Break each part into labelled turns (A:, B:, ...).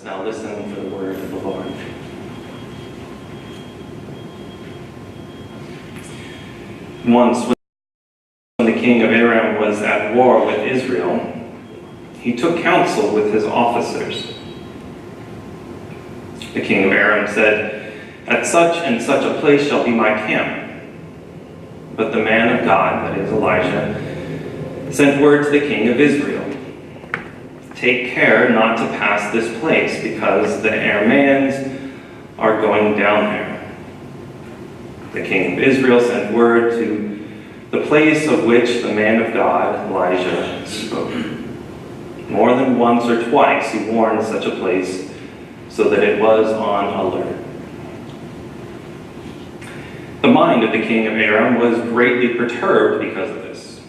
A: Let's now listen for the word of the Lord. Once, when the king of Aram was at war with Israel, he took counsel with his officers. The king of Aram said, "At such and such a place shall be my camp." But the man of God, that is Elijah, sent word to the king of Israel, "Take care not to pass this place, because the Arameans are going down there." The king of Israel sent word to the place of which the man of God, Elijah, spoke. More than once or twice he warned such a place, so that it was on alert. The mind of the king of Aram was greatly perturbed because of this.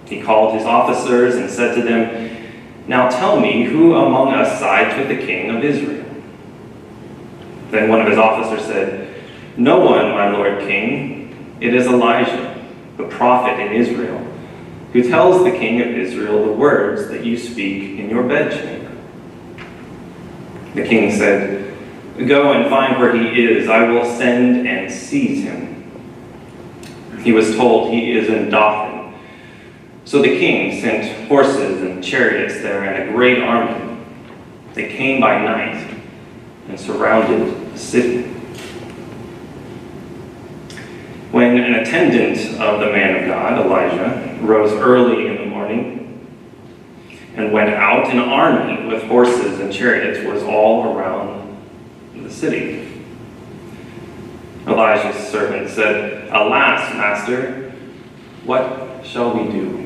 A: He called his officers and said to them, "Now tell me, who among us sides with the king of Israel?" Then one of his officers said, "No one, my lord king. It is Elijah, the prophet in Israel, who tells the king of Israel the words that you speak in your bedchamber." The king said, "Go and find where he is. I will send and seize him." He was told, "He is in Dothan." So the king sent horses and chariots there and a great army. They came by night and surrounded the city. When an attendant of the man of God, Elijah, rose early in the morning and went out, an army with horses and chariots was all around the city. Elijah's servant said, "Alas, master, what shall we do?"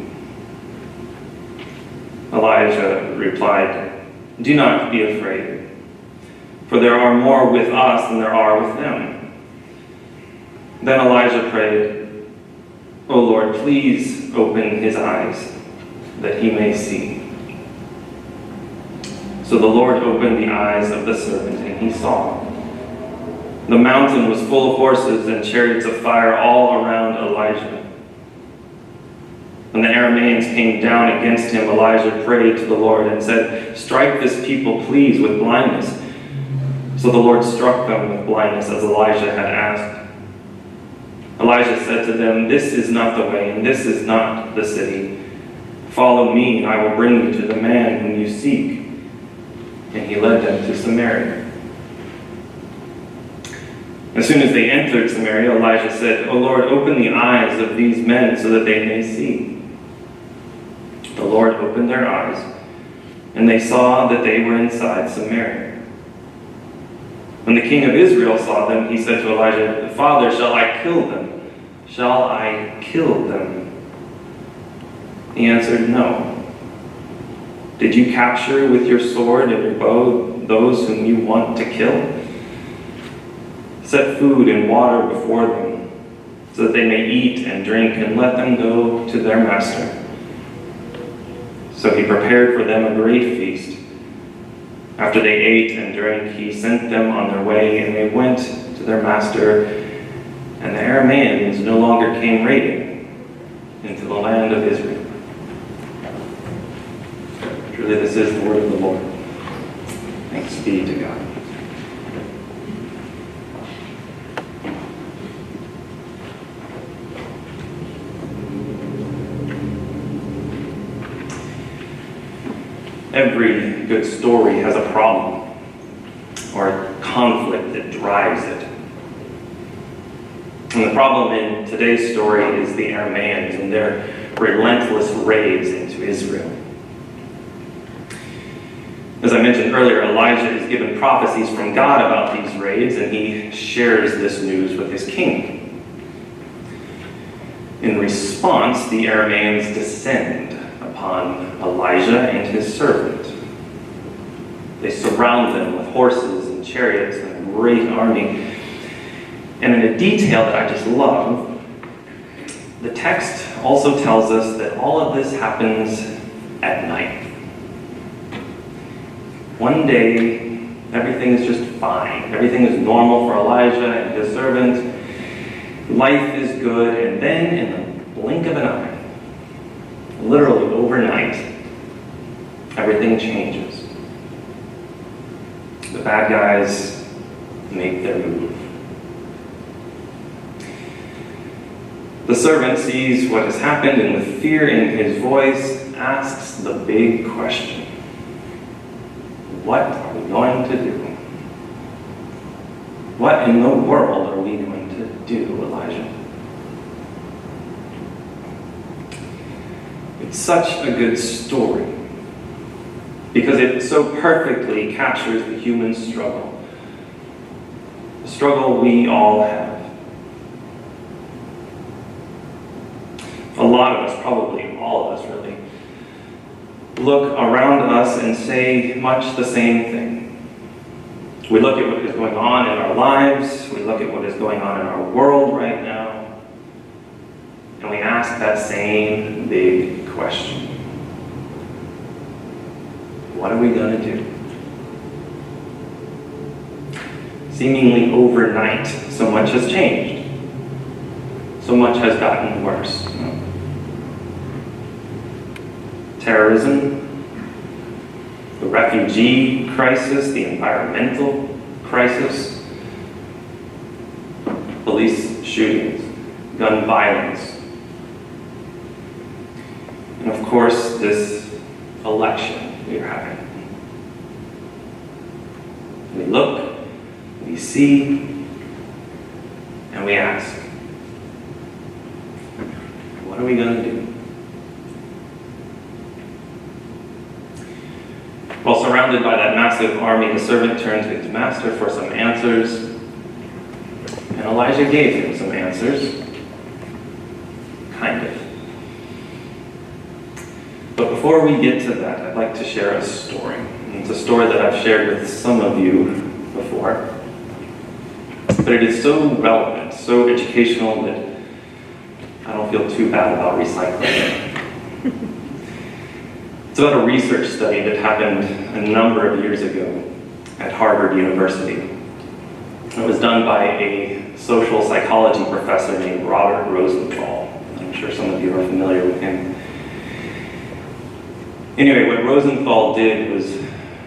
A: Elijah replied, "Do not be afraid, for there are more with us than there are with them." Then Elijah prayed, "O Lord, please open his eyes, that he may see." So the Lord opened the eyes of the servant, and he saw. The mountain was full of horses and chariots of fire all around Elijah. When the Arameans came down against him, Elijah prayed to the Lord and said, "Strike this people, please, with blindness." So the Lord struck them with blindness, as Elijah had asked. Elijah said to them, "This is not the way, and this is not the city. Follow me, and I will bring you to the man whom you seek." And he led them to Samaria. As soon as they entered Samaria, Elijah said, "O Lord, open the eyes of these men so that they may see." The Lord opened their eyes, and they saw that they were inside Samaria. When the king of Israel saw them, he said to Elijah, "Father, shall I kill them? Shall I kill them?" He answered, "No." "Did you capture with your sword and your bow those whom you want to kill? Set food and water before them, so that they may eat and drink, and let them go to their master." So he prepared for them a great feast. After they ate and drank, he sent them on their way, and they went to their master, and the Arameans no longer came raiding into the land of Israel. Truly, this is the word of the Lord. Thanks be to God. Every good story has a problem or a conflict that drives it. And the problem in today's story is the Arameans and their relentless raids into Israel. As I mentioned earlier, Elijah is given prophecies from God about these raids, and he shares this news with his king. In response, the Arameans descend upon Elijah and his servant. They surround them with horses and chariots and a great army. And in a detail that I just love, the text also tells us that all of this happens at night. One day, everything is just fine. Everything is normal for Elijah and his servant. Life is good, and then in the blink of an eye, literally overnight, everything changes. bad guys make their move. The servant sees what has happened, and with fear in his voice, asks the big question. What are we going to do? What in the world are we going to do, Elijah? It's such a good story because it so perfectly captures the human struggle. The struggle we all have. A lot of us, probably all of us really, look around us and say much the same thing. We look at what is going on in our lives, we look at what is going on in our world right now, and we ask that same big question. What are we going to do? Seemingly overnight, so much has changed. So much has gotten worse. Terrorism, the refugee crisis, the environmental crisis, police shootings, gun violence, and of course this election we are having. We look, we see, and we ask, what are we going to do? While surrounded by that massive army, the servant turned to his master for some answers, and Elijah gave him some answers. Kind of. But before we get to that, I'd like to share a story. It's a story that I've shared with some of you before. But it is so relevant, so educational that I don't feel too bad about recycling it. It's about a research study that happened a number of years ago at Harvard University. It was done by a social psychology professor named Robert Rosenthal. I'm sure some of you are familiar with him. Anyway, what Rosenthal did was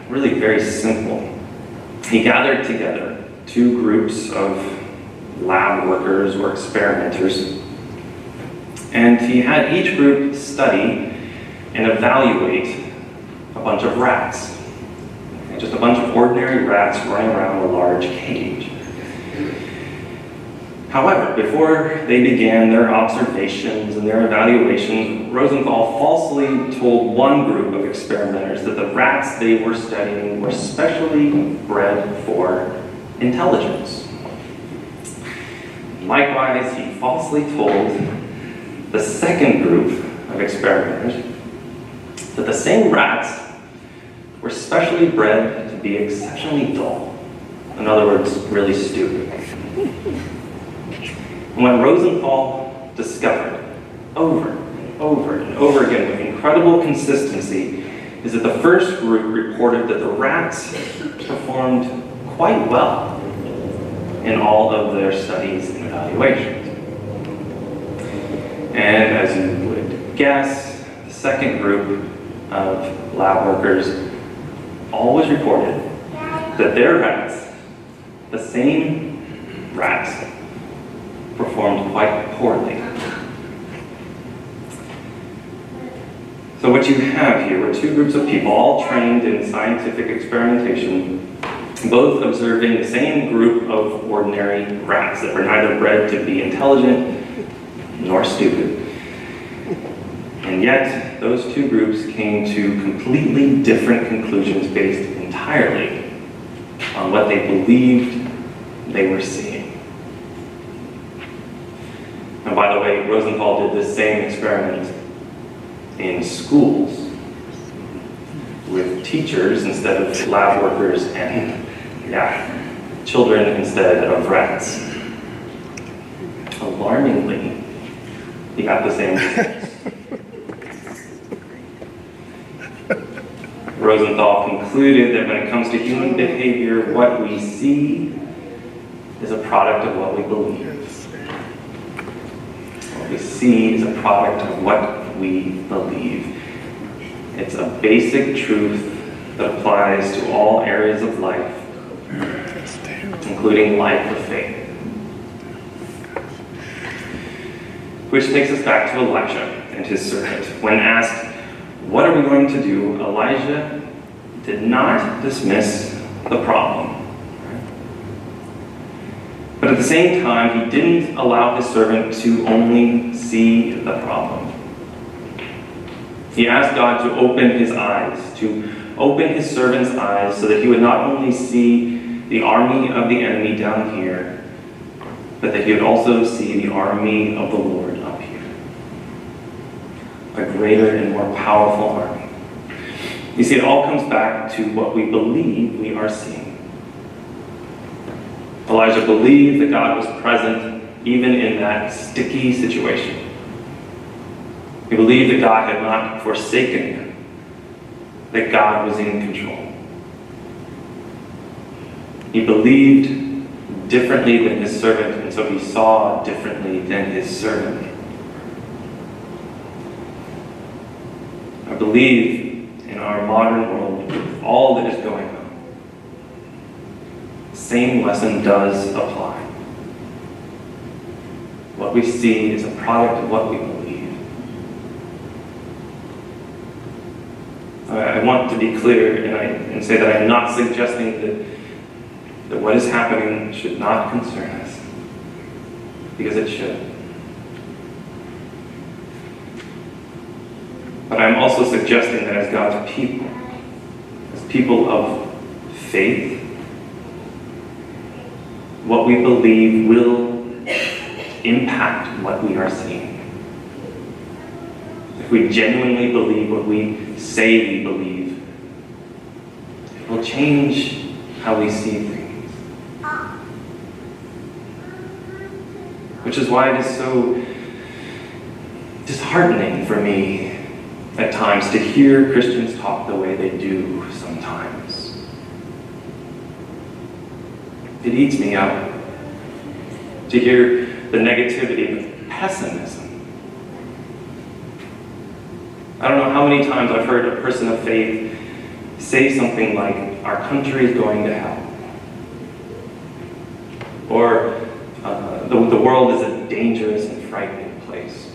A: really very simple. He gathered together two groups of lab workers or experimenters, and he had each group study and evaluate a bunch of rats. Just a bunch of ordinary rats running around a large cage. However, before they began their observations and their evaluations, Rosenthal falsely told one group of experimenters that the rats they were studying were specially bred for intelligence. Likewise, he falsely told the second group of experimenters that the same rats were specially bred to be exceptionally dull. In other words, really stupid. And what Rosenthal discovered over and over and over again with incredible consistency is that the first group reported that the rats performed quite well in all of their studies and evaluations. And as you would guess, the second group of lab workers always reported that their rats, the same rats, performed quite poorly. So what you have here were two groups of people, all trained in scientific experimentation, both observing the same group of ordinary rats that were neither bred to be intelligent nor stupid. And yet, those two groups came to completely different conclusions based entirely on what they believed they were seeing. And by the way, Rosenthal did this same experiment in schools with teachers instead of lab workers and, children instead of rats. Alarmingly, he got the same results. Rosenthal concluded that when it comes to human behavior, what we see is a product of what we believe. What we see is a product of what we believe. It's a basic truth that applies to all areas of life including life of faith. Which takes us back to Elijah and his servant. When asked, "What are we going to do?" Elijah did not dismiss the problem. But at the same time, he didn't allow his servant to only see the problem. He asked God to open his eyes, to open his servant's eyes so that he would not only see the army of the enemy down here, but that he would also see the army of the Lord up here. A greater and more powerful army. You see, it all comes back to what we believe we are seeing. Elijah believed that God was present even in that sticky situation. He believed that God had not forsaken him, that God was in control. He believed differently than his servant, and so he saw differently than his servant. I believe in our modern world, with all that is going on, the same lesson does apply. What we see is a product of what we believe. I want to be clear and say that I am not suggesting that what is happening should not concern us, because it should. But I'm also suggesting that as God's people, as people of faith, what we believe will impact what we are seeing. If we genuinely believe what we say we believe, it will change how we see things. Which is why it is so disheartening for me at times to hear Christians talk the way they do sometimes. It eats me up to hear the negativity, the pessimism. I don't know how many times I've heard a person of faith say something like, "Our country is going to hell." Or, the world is a dangerous and frightening place.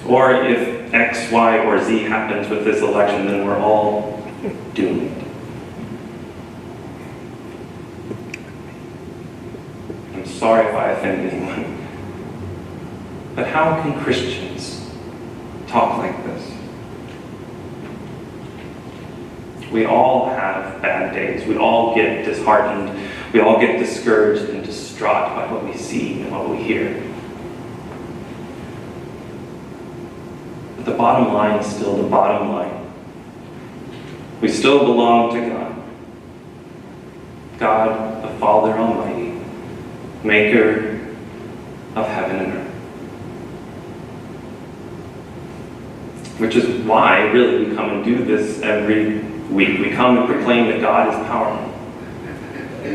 A: Or if X, Y, or Z happens with this election, then we're all doomed. I'm sorry if I offend anyone. But how can Christians talk like this? We all have bad days. We all get disheartened. We all get discouraged and distraught by what we see and what we hear. But the bottom line is still the bottom line. We still belong to God. God, the Father Almighty, maker of heaven and earth. Which is why, really, we come and do this every week. We come and proclaim that God is powerful.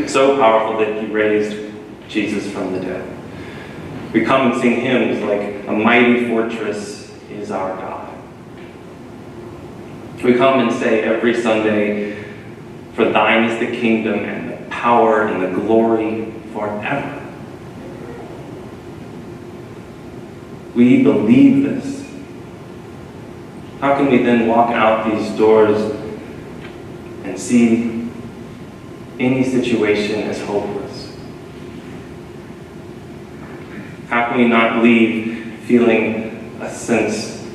A: So powerful that he raised Jesus from the dead. We come and sing hymns like, "A mighty fortress is our God." We come and say every Sunday, "For thine is the kingdom and the power and the glory forever." We believe this. How can we then walk out these doors and see any situation as hopeless? How can we not leave feeling a sense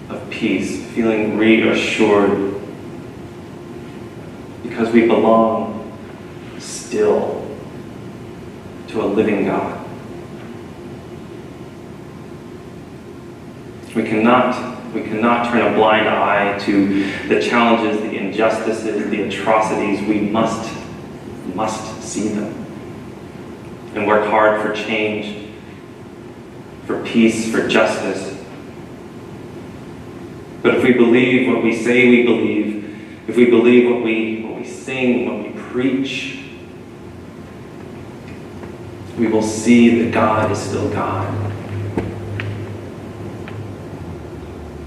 A: of peace, feeling reassured, because we belong still to a living God? We cannot turn a blind eye to the challenges, the injustices, the atrocities. We must see them and work hard for change, for peace, for justice. But if we believe what we say we believe, if we believe what we sing, what we preach, we will see that God is still God.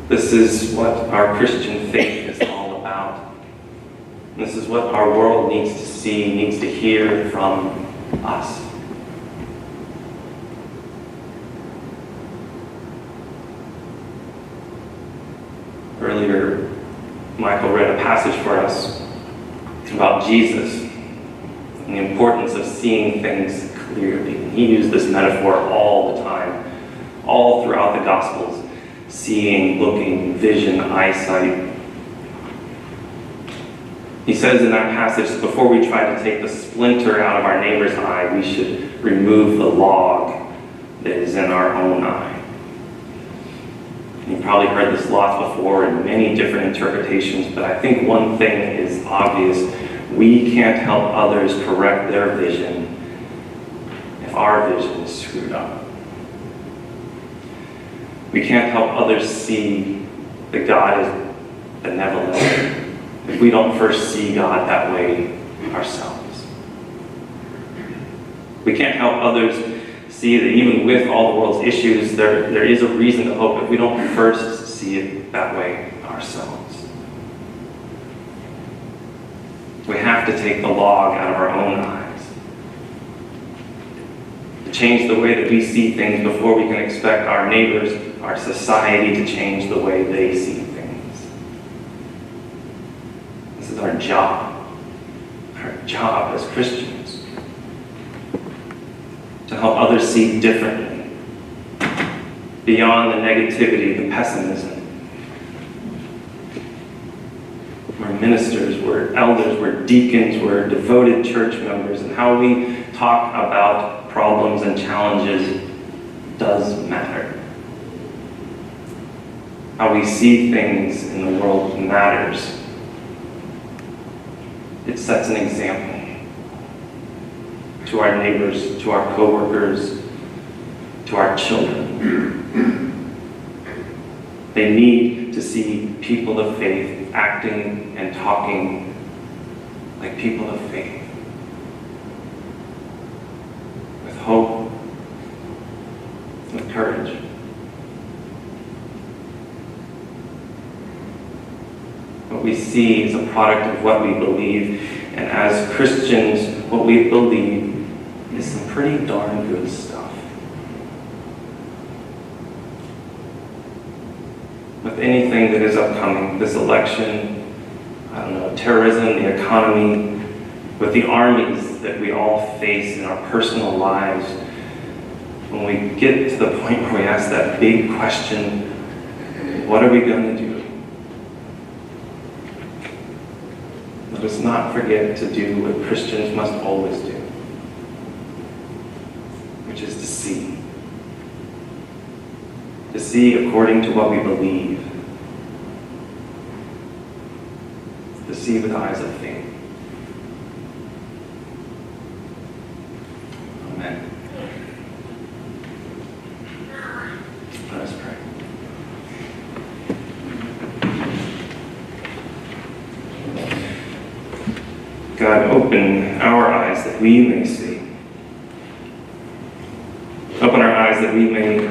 A: This is what our Christian faith is all about. This is what our world needs to see, needs to hear from us. Earlier, Michael read a passage for us about Jesus and the importance of seeing things clearly. He used this metaphor all the time, all throughout the Gospels. Seeing, looking, vision, eyesight. He says in that passage, before we try to take the splinter out of our neighbor's eye, we should remove the log that is in our own eye. You've probably heard this lots before in many different interpretations, but I think one thing is obvious. We can't help others correct their vision if our vision is screwed up. We can't help others see that God is benevolent if we don't first see God that way ourselves. We can't help others see that even with all the world's issues, there is a reason to hope if we don't first see it that way ourselves. We have to take the log out of our own eyes. To change the way that we see things before we can expect our neighbors, our society to change the way they see things. This is our job as Christians, to help others see differently, beyond the negativity, the pessimism. We're ministers, we're elders, we're deacons, we're devoted church members, and how we talk about problems and challenges does matter. How we see things in the world matters. It sets an example to our neighbors, to our co-workers, to our children. They need to see people of faith acting and talking like people of faith, with hope, with courage. What we see is a product of what we believe, and as Christians, what we believe is some pretty darn good stuff. With anything that is upcoming, this election, terrorism, the economy, with the armies that we all face in our personal lives, when we get to the point where we ask that big question, what are we going to do? Let us not forget to do what Christians must always do, which is to see. To see according to what we believe. To see with eyes of faith. Amen. Let us pray. God, open our eyes that we may see. Open our eyes that we may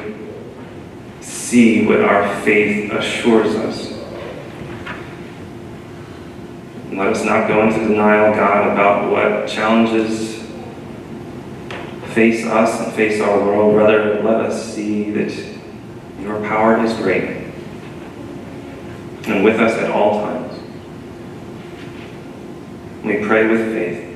A: see what our faith assures us. And let us not go into denial, God, about what challenges face us and face our world. Rather, let us see that your power is great and with us at all times. We pray with faith